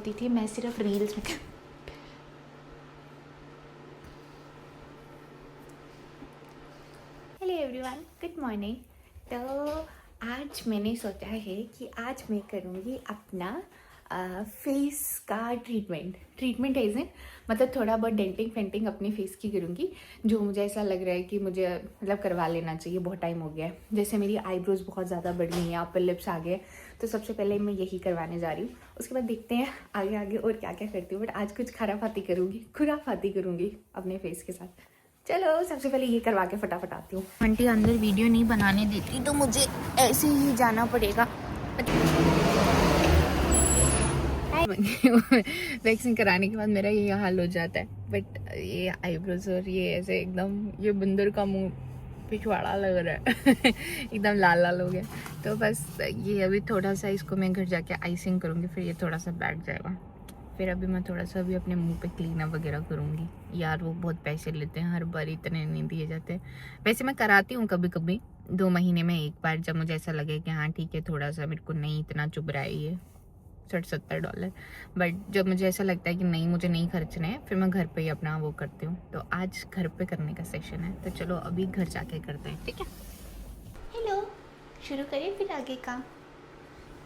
होती थी, मैं सिर्फ रील्स में। Hello everyone, good morning. तो आज मैंने सोचा है कि आज मैं करूँगी अपना फेस का ट्रीटमेंट एज इन मतलब थोड़ा बहुत डेंटिंग फेंटिंग अपने फेस की करूँगी, जो मुझे ऐसा लग रहा है कि मुझे मतलब करवा लेना चाहिए। बहुत टाइम हो गया है, जैसे मेरी आईब्रोज बहुत ज़्यादा बढ़ गई हैं, अपर लिप्स आ गए, तो सबसे पहले मैं यही करवाने जा रही हूँ। उसके बाद देखते हैं आगे आगे और क्या क्या करती हूँ। बट आज कुछ खुराफाती करूँगी अपने फेस के साथ। चलो सबसे पहले ये करवा के फटाफट आती हूँ। आंटी अंदर वीडियो नहीं बनाने देती तो मुझे ऐसे ही जाना पड़ेगा। वैक्सिंग कराने के बाद मेरा ये हाल हो जाता है। बट ये आईब्रोज और ये ऐसे एकदम ये बंदर का मुंह पिछवाड़ा लग रहा है। एकदम लाल लाल हो गया। तो बस ये अभी थोड़ा सा इसको मैं घर जाके आइसिंग करूँगी, फिर ये थोड़ा सा बैठ जाएगा। फिर अभी मैं थोड़ा सा भी अपने मुंह पे क्लीन अप वगैरह करूँगी। यार वो बहुत पैसे लेते हैं, हर बार इतने नहीं दिए जाते। वैसे मैं कराती हूँ कभी कभी 2 महीने में एक बार, जब मुझे ऐसा लगे कि हाँ ठीक है थोड़ा सा मेरे को नहीं इतना चुभ रहा है ये $60-70। बट जब मुझे ऐसा लगता है कि नहीं मुझे नहीं खर्चने हैं, फिर मैं घर पे ही अपना वो करती हूँ। तो आज घर पे करने का सेशन है, तो चलो अभी घर जाके करते हैं, ठीक है। हेलो, शुरू करें फिर आगे का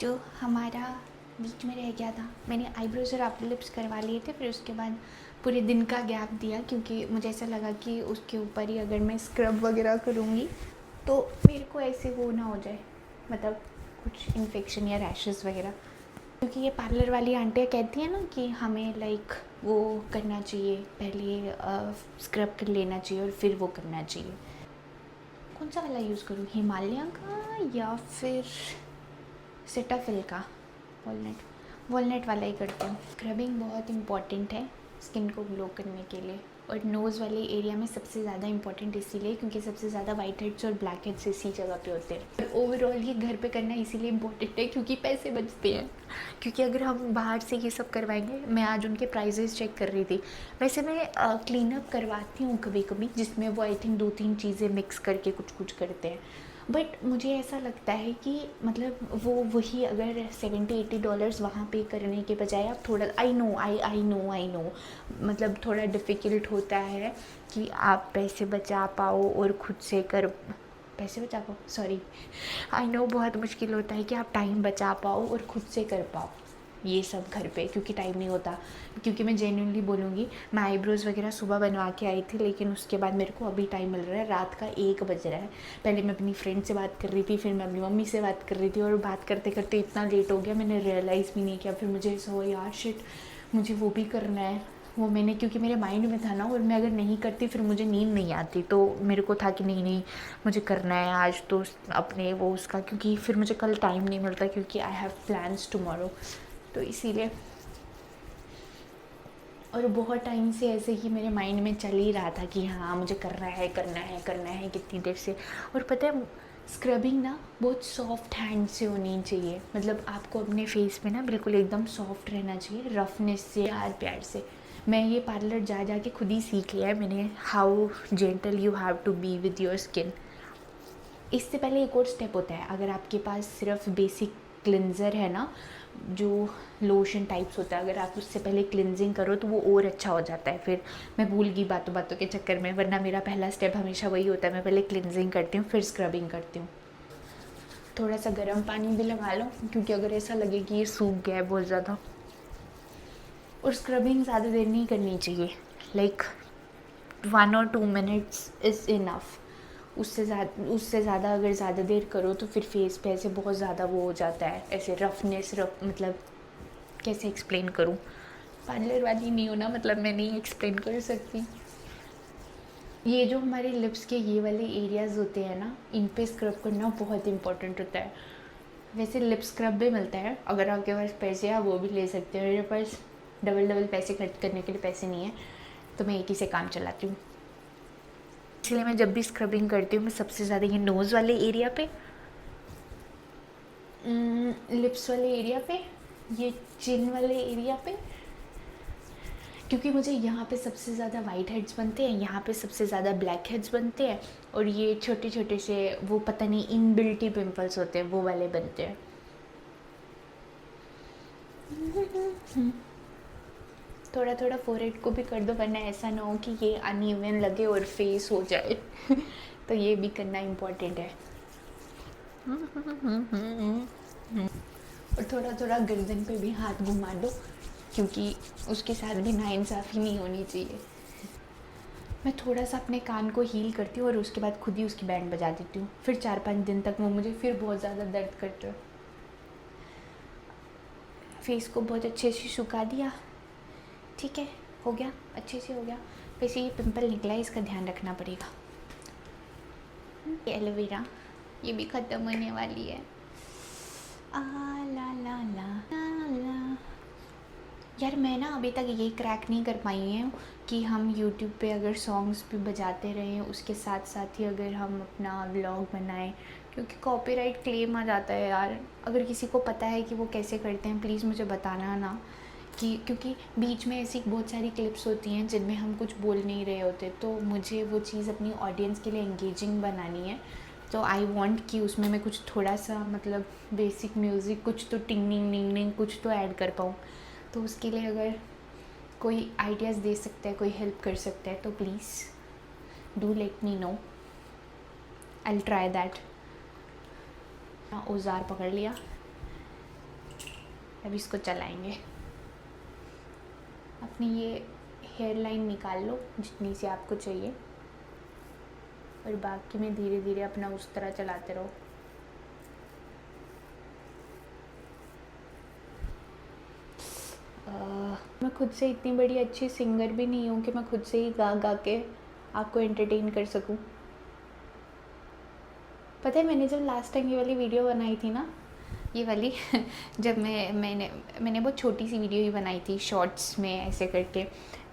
जो हमारा बीच में रह गया था। मैंने आईब्रोज और अपर लिप्स करवा लिए थे, फिर उसके बाद पूरे दिन का गैप दिया, क्योंकि मुझे ऐसा लगा कि उसके ऊपर ही अगर मैं स्क्रब वगैरह करूँगी तो मेरे को ऐसे वो ना हो जाए, मतलब कुछ इन्फेक्शन या रैशेस वगैरह। क्योंकि ये पार्लर वाली आंटियाँ कहती हैं ना कि हमें लाइक वो करना चाहिए, पहले स्क्रब कर लेना चाहिए और फिर वो करना चाहिए। कौन सा वाला यूज़ करूँ, हिमालय का या फिर सेटाफिल का? वॉलनट वाला ही करती हूँ। स्क्रबिंग बहुत इम्पॉर्टेंट है स्किन को ग्लो करने के लिए, और नोज़ वाले एरिया में सबसे ज़्यादा इम्पॉर्टेंट इसीलिए क्योंकि सबसे ज़्यादा वाइट हेड्स और ब्लैक हेड्स इसी जगह पे होते हैं। और ओवरऑल ये घर पे करना इसीलिए इम्पॉर्टेंट है क्योंकि पैसे बचते हैं। क्योंकि अगर हम बाहर से ये सब करवाएंगे, मैं आज उनके प्राइजेस चेक कर रही थी। वैसे मैं क्लीन अप करवाती हूँ कभी कभी, जिसमें वो आई थिंक 2-3 चीज़ें मिक्स करके कुछ करते हैं। बट मुझे ऐसा लगता है कि मतलब वो वही अगर $70-80 वहाँ पे करने के बजाय आप थोड़ा, आई नो मतलब थोड़ा डिफ़िकल्ट होता है कि आप पैसे बचा पाओ और खुद से कर पैसे बचा पाओ, सॉरी, आई नो बहुत मुश्किल होता है कि आप टाइम बचा पाओ और खुद से कर पाओ ये सब घर पे, क्योंकि टाइम नहीं होता। क्योंकि मैं जेन्युइनली बोलूँगी, मैं आईब्रोज़ वगैरह सुबह बनवा के आई थी, लेकिन उसके बाद मेरे को अभी टाइम मिल रहा है, रात का 1 बज रहा है। पहले मैं अपनी फ्रेंड से बात कर रही थी, फिर मैं अपनी मम्मी से बात कर रही थी, और बात करते करते इतना लेट हो गया मैंने रियलाइज़ भी नहीं किया। फिर मुझे ऐसा हुआ यार शिट, मुझे वो भी करना है। वो मैंने, क्योंकि मेरे माइंड में था ना, और मैं अगर नहीं करती फिर मुझे नींद नहीं आती, तो मेरे को था कि नहीं मुझे करना है आज तो अपने वो उसका, क्योंकि फिर मुझे कल टाइम नहीं मिलता, क्योंकि आई हैव प्लान्स टुमारो, तो इसीलिए। और बहुत टाइम से ऐसे ही मेरे माइंड में चल ही रहा था कि हाँ मुझे करना है कितनी देर से। और पता है स्क्रबिंग ना बहुत सॉफ्ट हैंड से होनी चाहिए, मतलब आपको अपने फेस में ना बिल्कुल एकदम सॉफ्ट रहना चाहिए, रफनेस से, प्यार से। मैं ये पार्लर जा के खुद ही सीख लिया है मैंने, how gentle you have to be with your skin. इससे पहले एक और स्टेप होता है, अगर आपके पास सिर्फ बेसिक क्लिनज़र है ना, जो लोशन टाइप्स होता है, अगर आप उससे पहले क्लिनजिंग करो तो वो और अच्छा हो जाता है। फिर मैं भूल गई बातों बातों के चक्कर में, वरना मेरा पहला स्टेप हमेशा वही होता है, मैं पहले क्लिनजिंग करती हूँ फिर स्क्रबिंग करती हूँ। थोड़ा सा गर्म पानी भी लगा लो, क्योंकि अगर ऐसा लगे कि ये सूख गया है बहुत ज़्यादा। और स्क्रबिंग ज़्यादा देर नहीं करनी चाहिए, like 1 or 2 minutes is enough. उससे ज़्यादा अगर ज़्यादा देर करो तो फिर फेस पे ऐसे बहुत ज़्यादा वो हो जाता है, ऐसे रफनेस, मतलब कैसे एक्सप्लेन करूँ, पार्लर वाली नहीं हो ना, मतलब मैं नहीं एक्सप्लेन कर सकती। ये जो हमारे लिप्स के ये वाले एरियाज़ होते हैं ना, इन पे स्क्रब करना बहुत इंपॉर्टेंट होता है। वैसे लिप स्क्रब भी मिलता है, अगर आपके पास पैसे हैं वो भी ले सकते हो। मेरे पास डबल पैसे खर्च करने के लिए पैसे नहीं है, तो मैं एक ही से काम चलाती हूँ। इसलिए मैं जब भी स्क्रबिंग करती हूँ, मैं सबसे ज़्यादा ये नोज़ वाले एरिया पे, लिप्स वाले एरिया पे, ये चिन वाले एरिया पे, क्योंकि मुझे यहाँ पे सबसे ज़्यादा वाइट हेड्स बनते हैं, यहाँ पे सबसे ज़्यादा ब्लैक हेड्स बनते हैं, और ये छोटे छोटे से वो पता नहीं इनबिल्ट ही पिम्पल्स होते हैं, वो वाले बनते हैं। थोड़ा थोड़ा फोरहेड को भी कर दो, वरना ऐसा ना हो कि ये अनइवन लगे और फेस हो जाए। तो ये भी करना इम्पोर्टेंट है। और थोड़ा थोड़ा गर्दन पे भी हाथ घुमा दो, क्योंकि उसके साथ भी नाइंसाफ़ी नहीं होनी चाहिए। मैं थोड़ा सा अपने कान को हील करती हूँ और उसके बाद खुद ही उसकी बैंड बजा देती हूँ। फिर 4-5 दिन तक वो मुझे फिर बहुत ज़्यादा दर्द करता है। फेस को बहुत अच्छे से सुखा दिया, ठीक है, हो गया, अच्छे से हो गया। वैसे ये पिंपल निकला है, इसका ध्यान रखना पड़ेगा। एलोवेरा ये भी ख़त्म होने वाली है। आ ला ला ला ला ला। यार मैं ना अभी तक ये क्रैक नहीं कर पाई हूँ कि हम YouTube पे अगर सॉन्ग्स भी बजाते रहें, उसके साथ साथ ही अगर हम अपना व्लॉग बनाएं, क्योंकि कॉपीराइट क्लेम आ जाता है यार। अगर किसी को पता है कि वो कैसे करते हैं, प्लीज़ मुझे बताना ना, कि क्योंकि बीच में ऐसी बहुत सारी क्लिप्स होती हैं जिनमें हम कुछ बोल नहीं रहे होते, तो मुझे वो चीज़ अपनी ऑडियंस के लिए एंगेजिंग बनानी है। तो आई वांट कि उसमें मैं कुछ थोड़ा सा मतलब बेसिक म्यूज़िक, कुछ तो टिंग टिंग कुछ तो ऐड कर पाऊँ। तो उसके लिए अगर कोई आइडियाज़ दे सकता है, कोई हेल्प कर सकता है, तो please do let me know, I will try that. औजार पकड़ लिया, अब इसको चलाएंगे। अपनी ये हेयर लाइन निकाल लो जितनी सी आपको चाहिए, और बाकी में धीरे धीरे अपना उस तरह चलाते रहो। मैं खुद से इतनी बड़ी अच्छी सिंगर भी नहीं हूँ कि मैं खुद से ही गा गा के आपको एंटरटेन कर सकूँ। पता है मैंने जब लास्ट टाइम ये वाली वीडियो बनाई थी ना, ये वाली जब मैंने बहुत छोटी सी वीडियो ही बनाई थी शॉर्ट्स में ऐसे करके,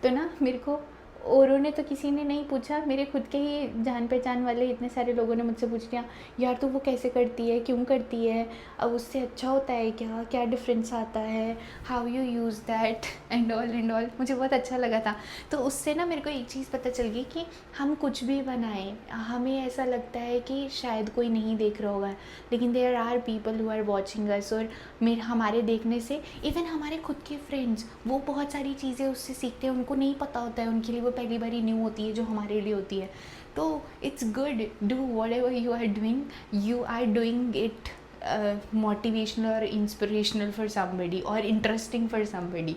तो ना मेरे को औरों ने तो किसी ने नहीं पूछा, मेरे खुद के ही जान पहचान वाले इतने सारे लोगों ने मुझसे पूछ लिया, यार तू वो कैसे करती है, क्यों करती है, अब उससे अच्छा होता है क्या, क्या डिफरेंस आता है, how you use that and all. मुझे बहुत अच्छा लगा था। तो उससे ना मेरे को एक चीज़ पता चल गई कि हम कुछ भी बनाएं, हमें ऐसा लगता है कि शायद कोई नहीं देख रहा होगा, लेकिन there are people who are watching us. और हमारे देखने से इवन हमारे खुद के फ्रेंड्स वो बहुत सारी चीज़ें उससे सीखते हैं, उनको नहीं पता होता है, उनके लिए वो पहली बार ही न्यू होती है जो हमारे लिए होती है। तो it's good, do whatever you are doing it motivational और इंस्पिरेशनल फॉर समबडी और इंटरेस्टिंग फॉर समबडी।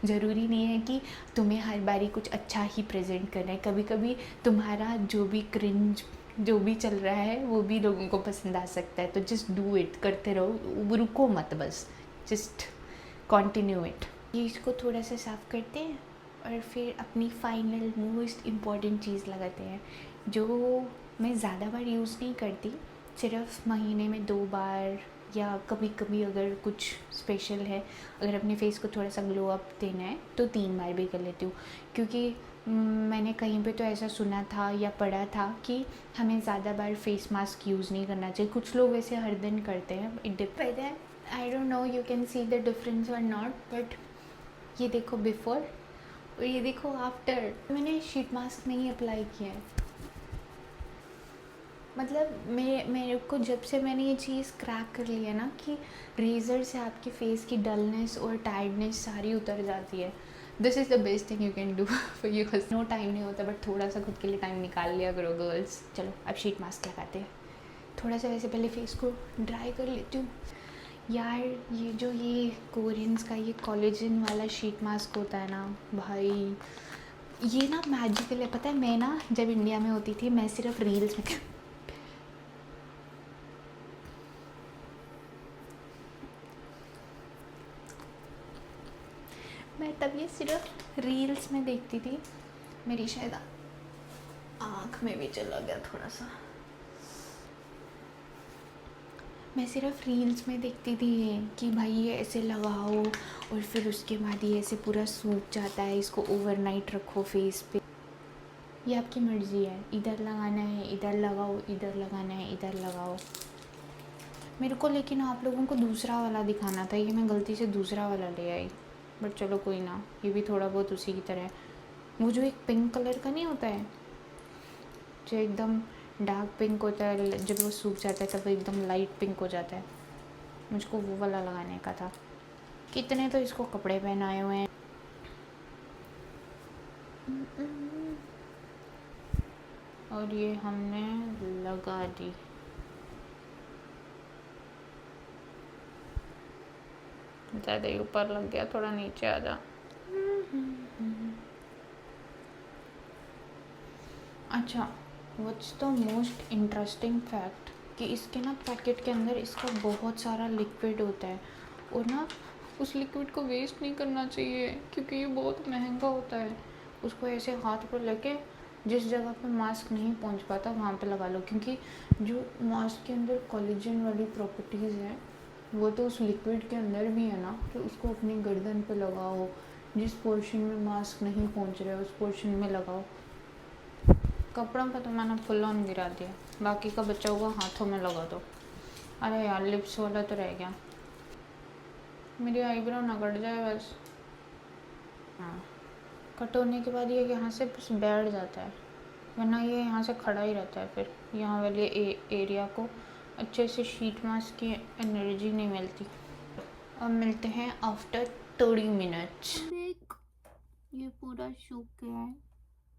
ज़रूरी नहीं है कि तुम्हें हर बारी कुछ अच्छा ही प्रेजेंट करना है, कभी कभी तुम्हारा जो भी क्रिंज जो भी चल रहा है वो भी लोगों को पसंद आ सकता है। तो जस्ट डू इट, करते रहो, रुको मत, बस जस्ट कंटिन्यू इट। ये इसको थोड़ा सा साफ़ करते हैं और फिर अपनी फाइनल मोस्ट इम्पॉर्टेंट चीज़ लगाते हैं, जो मैं ज़्यादा बार यूज़ नहीं करती, सिर्फ महीने में 2 बार, या कभी कभी अगर कुछ स्पेशल है, अगर अपने फेस को थोड़ा सा ग्लो अप देना है तो 3 बार भी कर लेती हूँ। क्योंकि मैंने कहीं पे तो ऐसा सुना था या पढ़ा था कि हमें ज़्यादा बार फेस मास्क यूज़ नहीं करना चाहिए। कुछ लोग वैसे हर दिन करते हैं, इट डिपेंड है, I don't know you can see the difference और नॉट, बट ये देखो बिफ़ोर और ये देखो आफ्टर। मैंने शीट मास्क नहीं अप्लाई किया है, मतलब मेरे को जब से मैंने ये चीज़ क्रैक कर लिया ना कि रेज़र से आपके फेस की डलनेस और टायर्डनेस सारी उतर जाती है। This is the best thing you can do for you. No time नहीं होता, बट थोड़ा सा खुद के लिए टाइम निकाल लिया करो गर्ल्स। चलो अब शीट मास्क लगाते हैं। थोड़ा सा वैसे पहले फेस को ड्राई कर लेती हूँ। यार ये कोरियंस का ये कोलेजन वाला शीट मास्क होता है ना भाई, ये ना मैजिकल है। पता है मैं ना जब इंडिया में होती थी, मैं सिर्फ रील्स में मैं तब ये सिर्फ रील्स में देखती थी। मेरी शायद आँख में भी चला गया थोड़ा सा। मैं सिर्फ रील्स में देखती थी कि भाई ये ऐसे लगाओ और फिर उसके बाद ये ऐसे पूरा सूख जाता है, इसको ओवरनाइट रखो फेस पे। ये आपकी मर्ज़ी है, इधर लगाना है इधर लगाओ, इधर लगाना है इधर लगाओ। मेरे को लेकिन आप लोगों को दूसरा वाला दिखाना था, ये मैं गलती से दूसरा वाला ले आई, बट चलो कोई ना, ये भी थोड़ा बहुत उसी की तरह है। वो जो एक पिंक कलर का नहीं होता है, जो एकदम डार्क पिंक होता है, जब वो सूख जाता है तब वो एकदम लाइट पिंक हो जाता है, मुझको वो वाला लगाने का था। कितने तो इसको कपड़े पहनाए हुए हैं। और ये हमने लगा दी। ज़्यादा ही ऊपर लग गया, थोड़ा नीचे आ जा। अच्छा, what's the most interesting fact कि इसके ना पैकेट के अंदर इसका बहुत सारा लिक्विड होता है, और ना उस लिक्विड को वेस्ट नहीं करना चाहिए क्योंकि ये बहुत महंगा होता है। उसको ऐसे हाथ पर लेके जिस जगह पे मास्क नहीं पहुंच पाता वहाँ पे लगा लो, क्योंकि जो मास्क के अंदर कोलेजन वाली प्रॉपर्टीज़ हैं वो तो उस लिक्विड के अंदर भी है ना। तो उसको अपनी गर्दन पे लगाओ, जिस पोर्शन में मास्क नहीं पहुंच रहा है उस पोर्शन में लगाओ। कपड़ों पे तो मैंने फुल ऑन गिरा दिया, बाकी का बचा हुआ हाथों में लगा दो। अरे यार, लिप्स वाला तो रह गया। मेरी आईब्रो ना कट जाए बस। हाँ, कट होने के बाद ये यहाँ से बस बैठ जाता है, वरना ये यहाँ से खड़ा ही रहता है। फिर यहाँ वाले एरिया को अच्छे से शीट मास्क की एनर्जी नहीं मिलती। अब मिलते हैं आफ्टर 30 मिनट्स। देख, ये पूरा सूख गया है,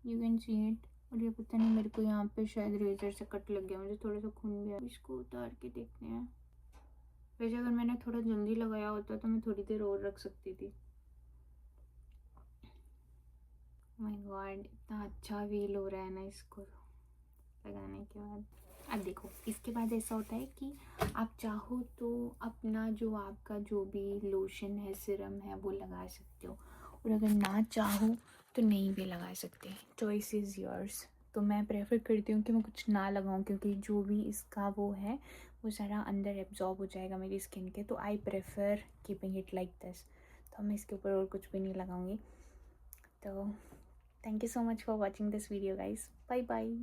यू कैन सी इट। और ये पता नहीं, मेरे को यहाँ पे शायद रेजर से कट लग गया, मुझे थोड़ा सा खून गया। इसको उतार के देखते हैं। वैसे अगर मैंने थोड़ा जल्दी लगाया होता तो मैं थोड़ी देर और रख सकती थी। माय गॉड, इतना अच्छा फील हो रहा है ना इसको लगाने के बाद। अब देखो, इसके बाद ऐसा होता है कि आप चाहो तो अपना जो आपका जो भी लोशन है, सिरम है, वो लगा सकते हो, और अगर ना चाहो तो नहीं भी लगा सकते। Choice is yours. तो मैं प्रेफर करती हूँ कि मैं कुछ ना लगाऊँ, क्योंकि जो भी इसका वो है वो सारा अंदर एब्जॉर्ब हो जाएगा मेरी स्किन के। तो I prefer keeping it like this. तो मैं इसके ऊपर और कुछ भी नहीं लगाऊंगी। तो thank you so much for watching this video guys. Bye bye.